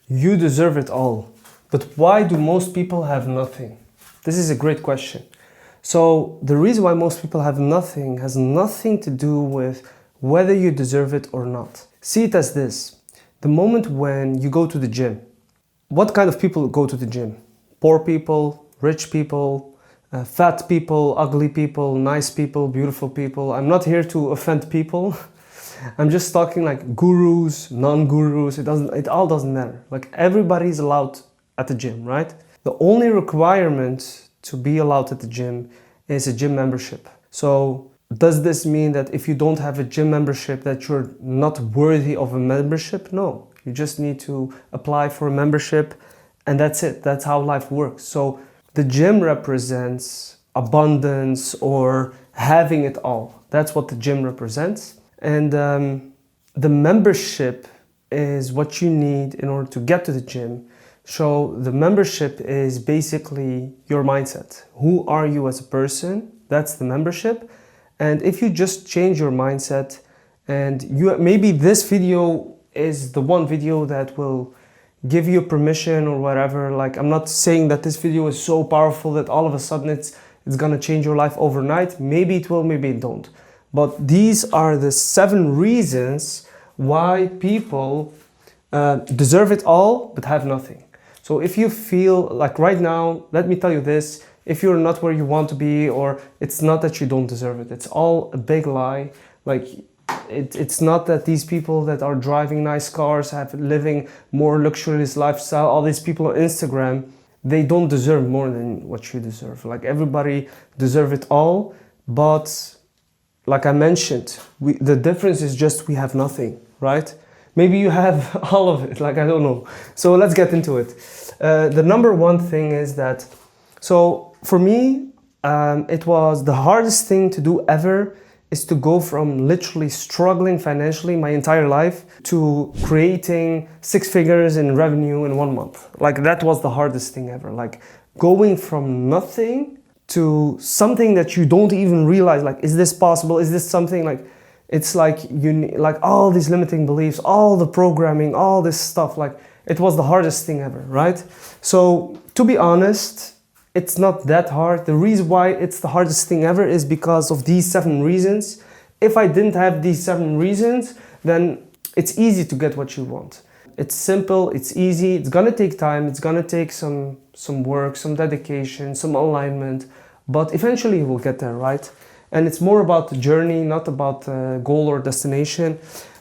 You deserve it all. But why do most people have nothing? This is a great question. So the reason why most people have nothing has nothing to do with whether you deserve it or not. See it as this. The moment when you go to the gym, what kind of people go to the gym? Poor people, rich people, fat people, ugly people, nice people, beautiful people. I'm not here to offend people. I'm just talking like gurus, non-gurus. It all doesn't matter. Like everybody's allowed at the gym, right? The only requirement to be allowed at the gym is a gym membership. So does this mean that if you don't have a gym membership that you're not worthy of a membership? No, you just need to apply for a membership and that's it. That's how life works. So the gym represents abundance or having it all. That's what the gym represents. And the membership is what you need in order to get to the gym. So the membership is basically your mindset. Who are you as a person? That's the membership. And if you just change your mindset and maybe this video is the one video that will give you permission or whatever. Like, I'm not saying that this video is so powerful that all of a sudden it's gonna change your life overnight. Maybe it will, maybe it don't. But these are the 7 reasons why people deserve it all but have nothing. So if you feel like right now, let me tell you this, if you're not where you want to be, or it's not that you don't deserve it, it's all a big lie. Like it's not that these people that are driving nice cars, living more luxurious lifestyle, all these people on Instagram, they don't deserve more than what you deserve. Like everybody deserve it all, but like I mentioned, the difference is just we have nothing, right? Maybe you have all of it, like I don't know. So let's get into it. The number one thing is that, so for me, it was the hardest thing to do ever is to go from literally struggling financially my entire life to creating 6 figures in revenue in 1 month. Like that was the hardest thing ever. Like going from nothing to something that you don't even realize, like, is this possible? Is this something like, it's like like all these limiting beliefs, all the programming, all this stuff, like it was the hardest thing ever, right? So to be honest, it's not that hard. The reason why it's the hardest thing ever is because of these 7 reasons. If I didn't have these 7 reasons, then it's easy to get what you want. It's simple, it's easy, it's gonna take time, it's gonna take some work, some dedication, some alignment, but eventually you will get there, right? And it's more about the journey, not about goal or destination.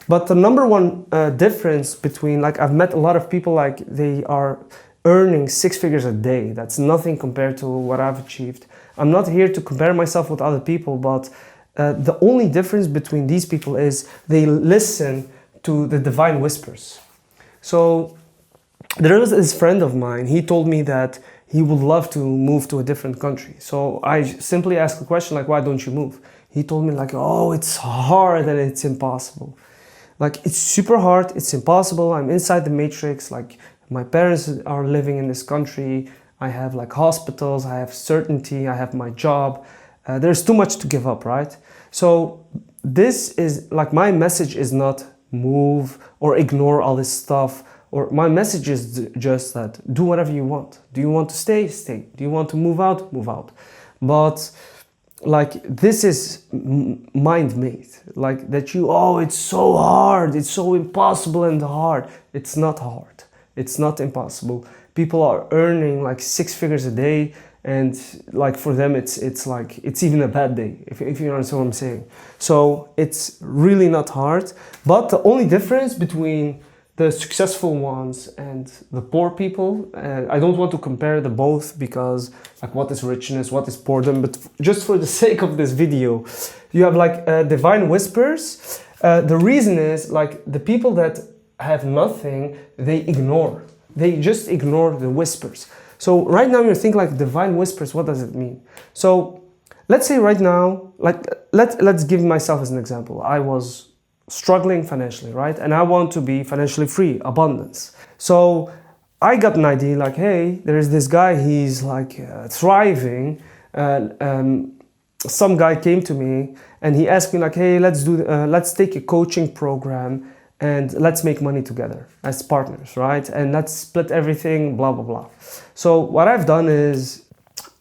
But the number one difference between, like, I've met a lot of people, like they are earning 6 figures a day. That's nothing compared to what I've achieved. I'm not here to compare myself with other people, but the only difference between these people is they listen to the divine whispers. So there was this friend of mine, he told me that he would love to move to a different country. So I simply asked the question, like, why don't you move? He told me like, oh, it's hard and it's impossible. Like, it's super hard, it's impossible, I'm inside the matrix, like my parents are living in this country, I have like hospitals, I have certainty, I have my job. There's too much to give up, right? So this is like, my message is not move or ignore all this stuff. Or my message is just that do whatever you want. Do you want to stay? Stay. Do you want to move out? Move out. But like, this is mind-made. Like that it's so hard. It's so impossible and hard. It's not hard. It's not impossible. People are earning like 6 figures a day, and like for them it's like it's even a bad day, if you understand what I'm saying. So it's really not hard. But the only difference between the successful ones and the poor people, I don't want to compare the both, because like, what is richness, what is boredom, but just for the sake of this video, you have like divine whispers. The reason is, like, the people that have nothing, they just ignore the whispers. So right now you're thinking like, divine whispers, what does it mean? So let's say right now, like let's give myself as an example. I was struggling financially, right? And I want to be financially free, abundance. So I got an idea, like, hey, there is this guy, he's like thriving. Some guy came to me and he asked me like, hey, let's take a coaching program and let's make money together as partners, right? And let's split everything, blah, blah, blah. So what I've done is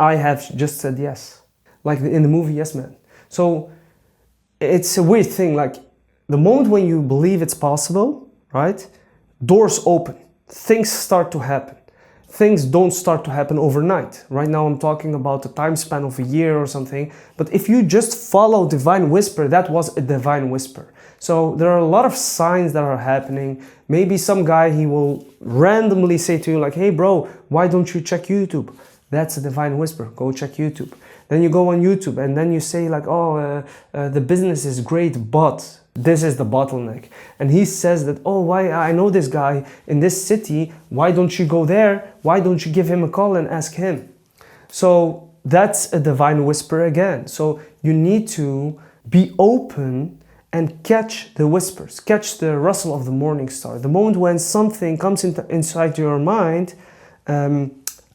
I have just said yes, like in the movie Yes Man. So it's a weird thing, like the moment when you believe it's possible, right? Doors open, things start to happen. Things don't start to happen overnight. Right now I'm talking about a time span of a year or something, but if you just follow divine whisper, that was a divine whisper. So there are a lot of signs that are happening. Maybe some guy, he will randomly say to you like, hey bro, why don't you check YouTube? That's a divine whisper, go check YouTube. Then you go on YouTube and then you say like, the business is great, but this is the bottleneck. And he says that, oh, why, I know this guy in this city, why don't you go there? Why don't you give him a call and ask him? So that's a divine whisper again. So you need to be open and catch the whispers, catch the rustle of the morning star. The moment when something comes inside your mind,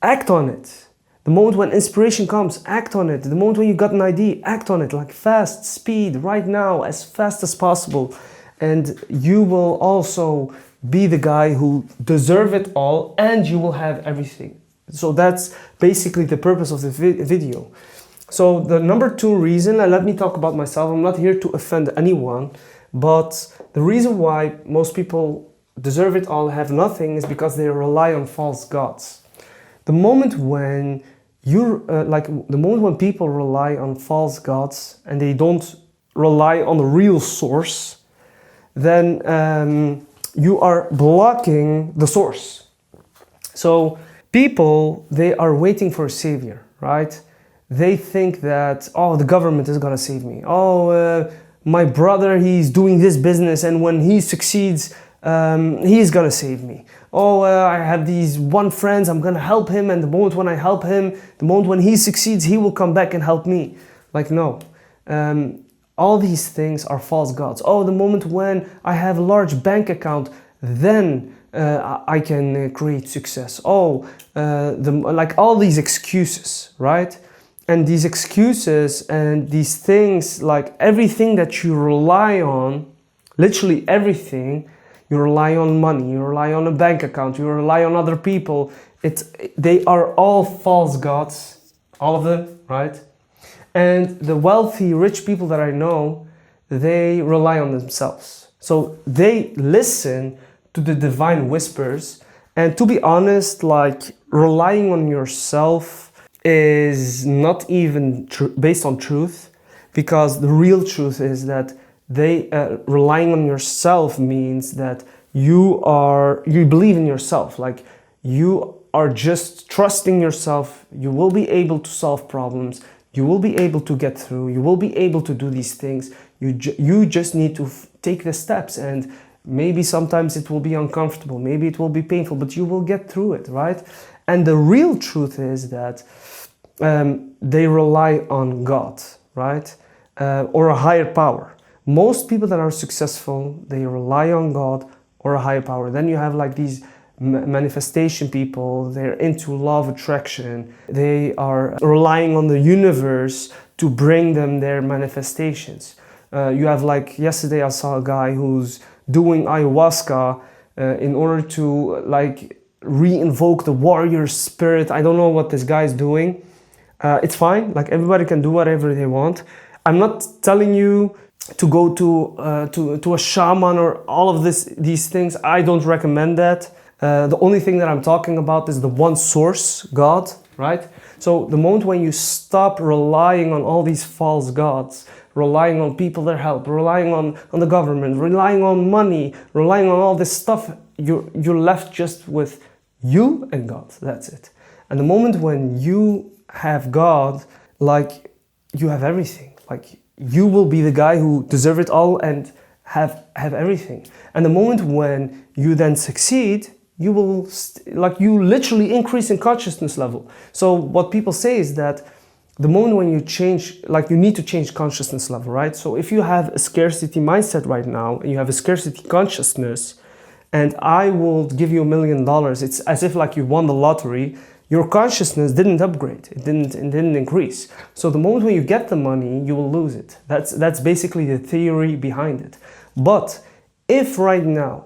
act on it. The moment when inspiration comes, act on it. The moment when you got an idea, act on it, like fast, speed, right now, as fast as possible. And you will also be the guy who deserve it all, and you will have everything. So that's basically the purpose of the video. So the number 2 reason, and let me talk about myself, I'm not here to offend anyone, but the reason why most people deserve it all, have nothing, is because they rely on false gods. The moment when the moment when people rely on false gods and they don't rely on the real source, then you are blocking the source. So people, they are waiting for a savior, right? They think that, oh, the government is gonna save me. Oh, my brother, he's doing this business, and when he succeeds, he's gonna save me. Oh, I have these one friends, I'm gonna help him, and the moment when I help him, the moment when he succeeds, he will come back and help me. Like, no. All these things are false gods. Oh, the moment when I have a large bank account, then I can create success. Oh, like all these excuses, right? And these excuses and these things, like everything that you rely on, literally everything, you rely on money, you rely on a bank account, you rely on other people. They are all false gods, all of them, right? And the wealthy, rich people that I know, they rely on themselves. So they listen to the divine whispers. And to be honest, like relying on yourself is not even based on truth, because the real truth is that relying on yourself means that you believe in yourself, like you are just trusting yourself. You will be able to solve problems, you will be able to get through, you will be able to do these things. You just need to take the steps, and maybe sometimes it will be uncomfortable, maybe it will be painful, but you will get through it, right? And the real truth is that they rely on God, right? Or a higher power. Most people that are successful, they rely on God or a higher power. Then you have like these manifestation people, they're into law of attraction. They are relying on the universe to bring them their manifestations. You have like, yesterday I saw a guy who's doing ayahuasca in order to like re-invoke the warrior spirit. I don't know what this guy is doing. It's fine, like everybody can do whatever they want. I'm not telling you to go to a shaman or all of these things. I don't recommend that. The only thing that I'm talking about is the one source, God, right? So the moment when you stop relying on all these false gods, relying on people that help, relying on the government, relying on money, relying on all this stuff, you're left just with you and God. That's it. And the moment when you have God, like you have everything. Like you will be the guy who deserve it all and have everything. And the moment when you then succeed, you will you literally increase in consciousness level. So what people say is that the moment when you change, like you need to change consciousness level, right? So if you have a scarcity mindset right now and you have a scarcity consciousness, and I will give you $1 million, it's as if like you won the lottery. Your consciousness didn't upgrade, it didn't increase. So the moment when you get the money, you will lose it. That's basically the theory behind it. But If right now,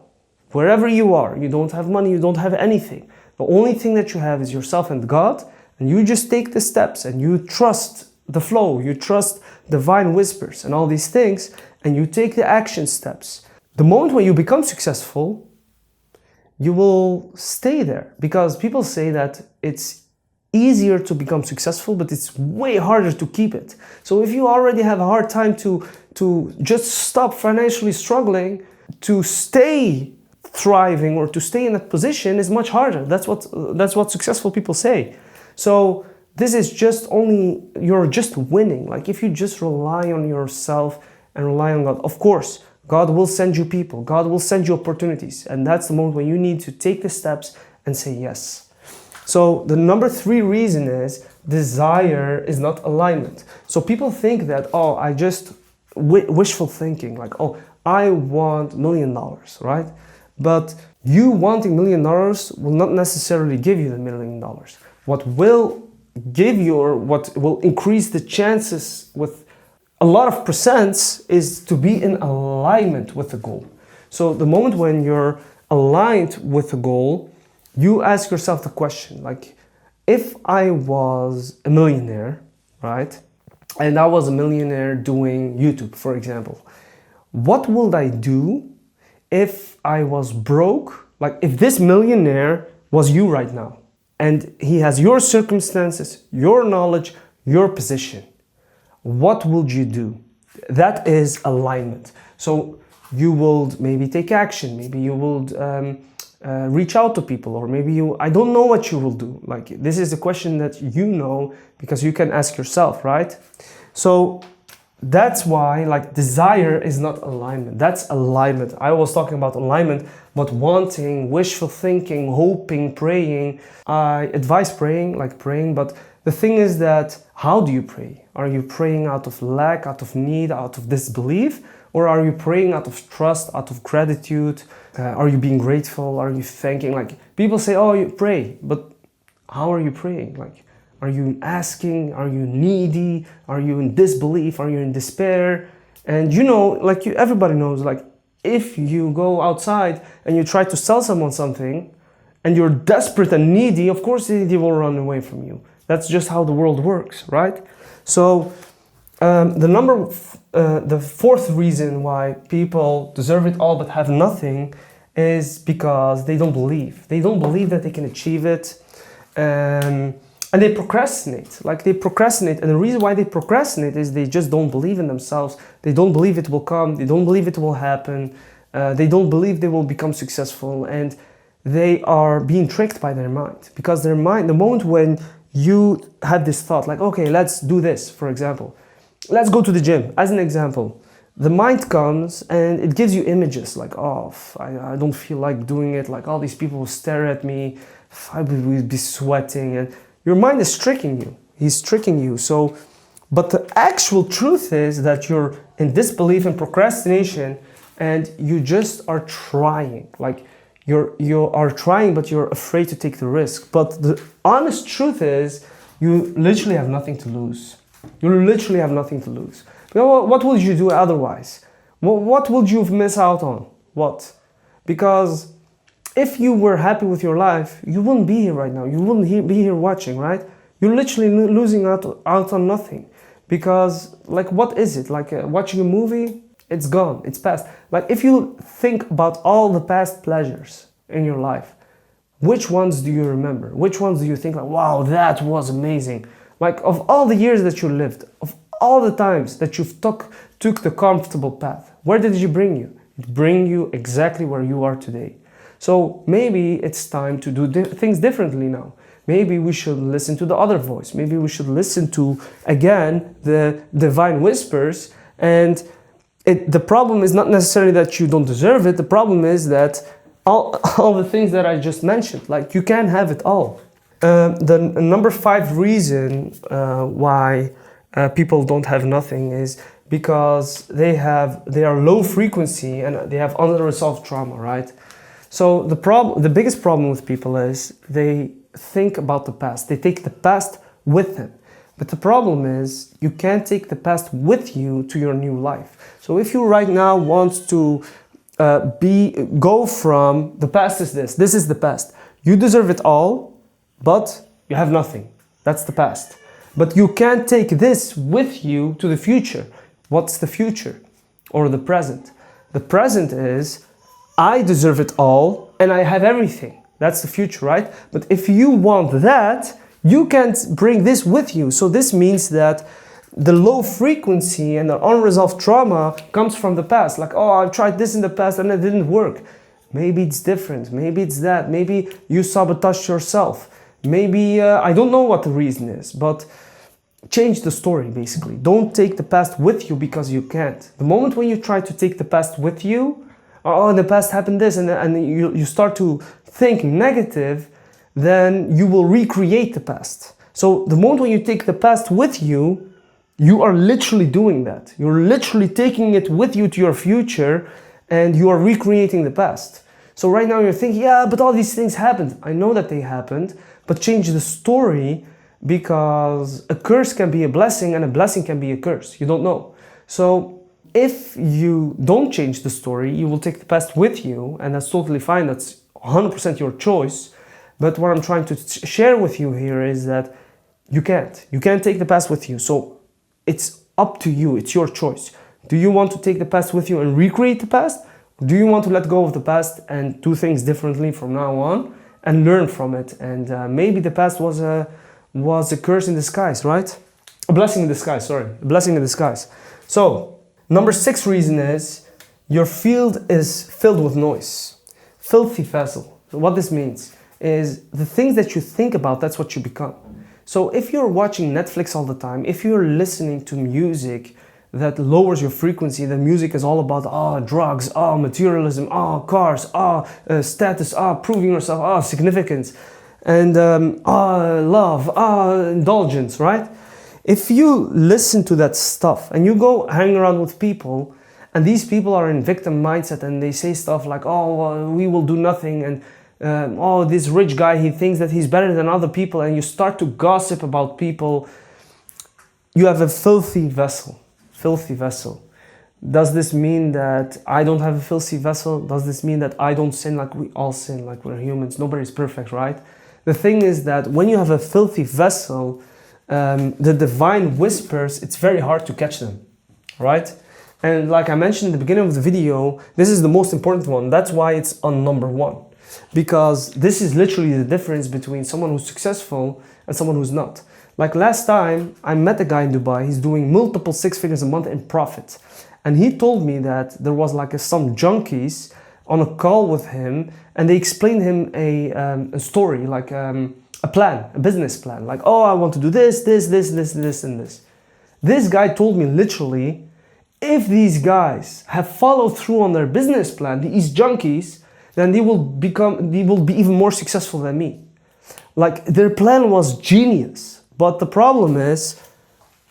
wherever you are, you don't have money, you don't have anything, the only thing that you have is yourself and God, and you just take the steps and you trust the flow, you trust divine whispers and all these things, and you take the action steps. The moment when you become successful, you will stay there, because people say that it's easier to become successful, but it's way harder to keep it. So if you already have a hard time to just stop financially struggling, to stay thriving or to stay in that position is much harder. That's what successful people say. So this is just only, you're just winning. Like if you just rely on yourself and rely on God, of course, God will send you people, God will send you opportunities. And that's the moment when you need to take the steps and say yes. So the number 3 reason is desire is not alignment. So people think that, oh, I just wishful thinking, like, oh, I want $1 million, right? But you wanting $1 million will not necessarily give you the $1 million. What will give you, or what will increase the chances with a lot of percents, is to be in alignment with the goal. So the moment when you're aligned with the goal, you ask yourself the question, like, if I was a millionaire, right? And I was a millionaire doing YouTube, for example, what would I do if I was broke? Like if this millionaire was you right now, and he has your circumstances, your knowledge, your position, what would you do? That is alignment. So you will maybe take action, maybe you will reach out to people, or maybe I don't know what you will do. Like this is a question that you know, because you can ask yourself, right? So that's why, like, desire is not alignment. That's alignment. I was talking about alignment, but wanting, wishful thinking, hoping, praying. I advise praying, but the thing is that, how do you pray? Are you praying out of lack, out of need, out of disbelief? Or are you praying out of trust, out of gratitude? Are you being grateful? Are you thanking? Like people say, oh, you pray, but how are you praying? Like, are you asking? Are you needy? Are you in disbelief? Are you in despair? And you know, like everybody knows, like if you go outside and you try to sell someone something and you're desperate and needy, of course they will run away from you. That's just how the world works, right? So the 4th reason why people deserve it all but have nothing is because they don't believe. They don't believe that they can achieve it. And they procrastinate, and the reason why they procrastinate is they just don't believe in themselves. They don't believe it will come, they don't believe it will happen, they don't believe they will become successful, and they are being tricked by their mind. Because their mind, the moment when you have this thought, like, okay, let's do this, for example, let's go to the gym, as an example, the mind comes and it gives you images, like, oh, I don't feel like doing it, like all these people will stare at me, I will be sweating, and your mind is tricking you. He's tricking you. So, but the actual truth is that you're in disbelief and procrastination, and you just are trying. Like you are trying, but you're afraid to take the risk. But the honest truth is, you literally have nothing to lose. You literally have nothing to lose. You know, what would you do otherwise? What would you miss out on? What? Because if you were happy with your life, you wouldn't be here right now. You wouldn't be here watching, right? You're literally losing out on nothing. Because, like, what is it? Like watching a movie, it's gone, it's past. Like, if you think about all the past pleasures in your life, which ones do you remember? Which ones do you think, like, wow, that was amazing? Like, of all the years that you lived, of all the times that you've took the comfortable path, where did it bring you? It bring you exactly where you are today. So maybe it's time to do things differently now. Maybe we should listen to the other voice. Maybe we should listen to, again, the divine whispers. And the problem is not necessarily that you don't deserve it. The problem is that all the things that I just mentioned, like you can't have it all. The number 5 reason why people don't have nothing is because they are low frequency and they have unresolved trauma, right? So the biggest problem with people is they think about the past. They take the past with them. But the problem is you can't take the past with you to your new life. So if you right now want to go from the past is this is the past. You deserve it all, but you have nothing. That's the past. But you can't take this with you to the future. What's the future? Or the present? The present is, I deserve it all and I have everything. That's the future, right? But if you want that, you can't bring this with you. So this means that the low frequency and the unresolved trauma comes from the past. Like, oh, I've tried this in the past and it didn't work. Maybe it's different. Maybe it's that. Maybe you sabotaged yourself. Maybe, I don't know what the reason is, but change the story, basically. Don't take the past with you because you can't. The moment when you try to take the past with you, oh, in the past happened this, and you start to think negative, then you will recreate the past. So the moment when you take the past with you, you are literally doing that. You're literally taking it with you to your future, and you are recreating the past. So right now you're thinking, yeah, but all these things happened. I know that they happened, but change the story, because a curse can be a blessing and a blessing can be a curse. You don't know. So if you don't change the story, you will take the past with you, and that's totally fine. That's 100% your choice. But what I'm trying to share with you here is that you can't. You can't take the past with you. So it's up to you. It's your choice. Do you want to take the past with you and recreate the past? Or do you want to let go of the past and do things differently from now on and learn from it? And maybe the past was a curse in disguise, right? A blessing in disguise, sorry. A blessing in disguise. So, number 6 reason is your field is filled with noise. Filthy vessel. What this means is the things that you think about, that's what you become. So if you're watching Netflix all the time, if you're listening to music that lowers your frequency, the music is all about drugs, materialism, cars, status, proving yourself, significance, and love, indulgence, right? If you listen to that stuff and you go hang around with people, and these people are in victim mindset and they say stuff like, we will do nothing, and this rich guy, he thinks that he's better than other people, and you start to gossip about people, you have a filthy vessel. Filthy vessel. Does this mean that I don't have a filthy vessel? Does this mean that I don't sin? Like, we all sin, like we're humans. Nobody's perfect, right? The thing is that when you have a filthy vessel, the divine whispers, it's very hard to catch them, right? And like I mentioned in the beginning of the video, this is the most important one. That's why it's on number 1. Because this is literally the difference between someone who's successful and someone who's not. Like last time, I met a guy in Dubai. He's doing multiple 6 figures a month in profit. And he told me that there was like some junkies on a call with him, and they explained him a story, like a plan, a business plan. Like, I want to do this, and this. This guy told me literally, if these guys have followed through on their business plan, these junkies, then they will be even more successful than me. Like, their plan was genius. But the problem is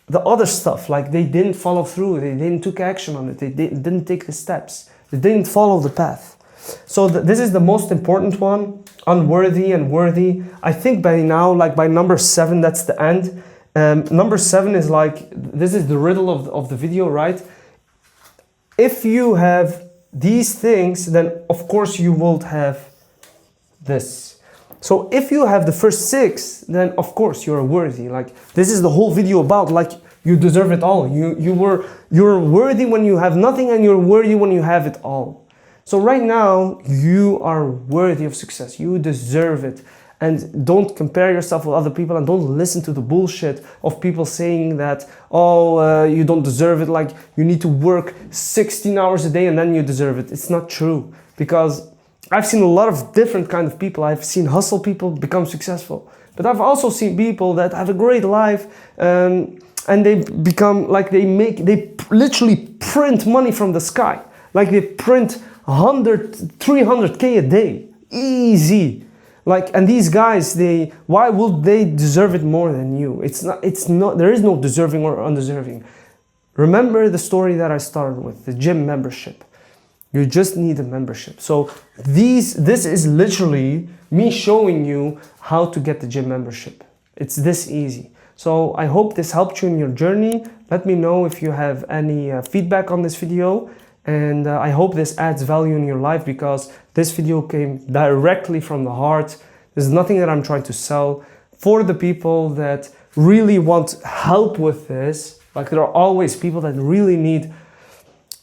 the other stuff, like they didn't follow through, they didn't take action on it, they didn't take the steps, they didn't follow the path. So this is the most important one, unworthy and worthy. I think by now, like by number 7, that's the end. Number 7 is like, this is the riddle of the video, right? If you have these things, then of course you will have this. So if you have the first 6, then of course you're worthy. Like, this is the whole video about, like, you deserve it all. You're worthy when you have nothing, and you're worthy when you have it all. So right now, you are worthy of success. You deserve it. And don't compare yourself with other people, and don't listen to the bullshit of people saying that, you don't deserve it. Like, you need to work 16 hours a day and then you deserve it. It's not true, because I've seen a lot of different kind of people. I've seen hustle people become successful, but I've also seen people that have a great life, and they become like, they literally print money from the sky. Like, they print 300K a day, easy. Like, and these guys, why would they deserve it more than you? It's not, there is no deserving or undeserving. Remember the story that I started with, the gym membership. You just need a membership. So this is literally me showing you how to get the gym membership. It's this easy. So I hope this helped you in your journey. Let me know if you have any feedback on this video. And I hope this adds value in your life, because this video came directly from the heart. There's nothing that I'm trying to sell. For the people that really want help with this, like there are always people that really need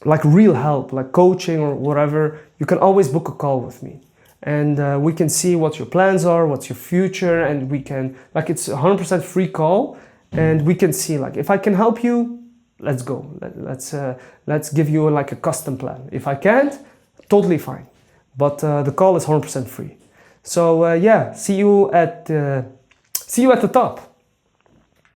like real help, like coaching or whatever, you can always book a call with me. And we can see what your plans are, what's your future, and we can, like, it's a 100% free call, and we can see, like, if I can help you, let's go. Let's give you like a custom plan. If I can't, totally fine. But the call is 100% free. So yeah, see you at the top.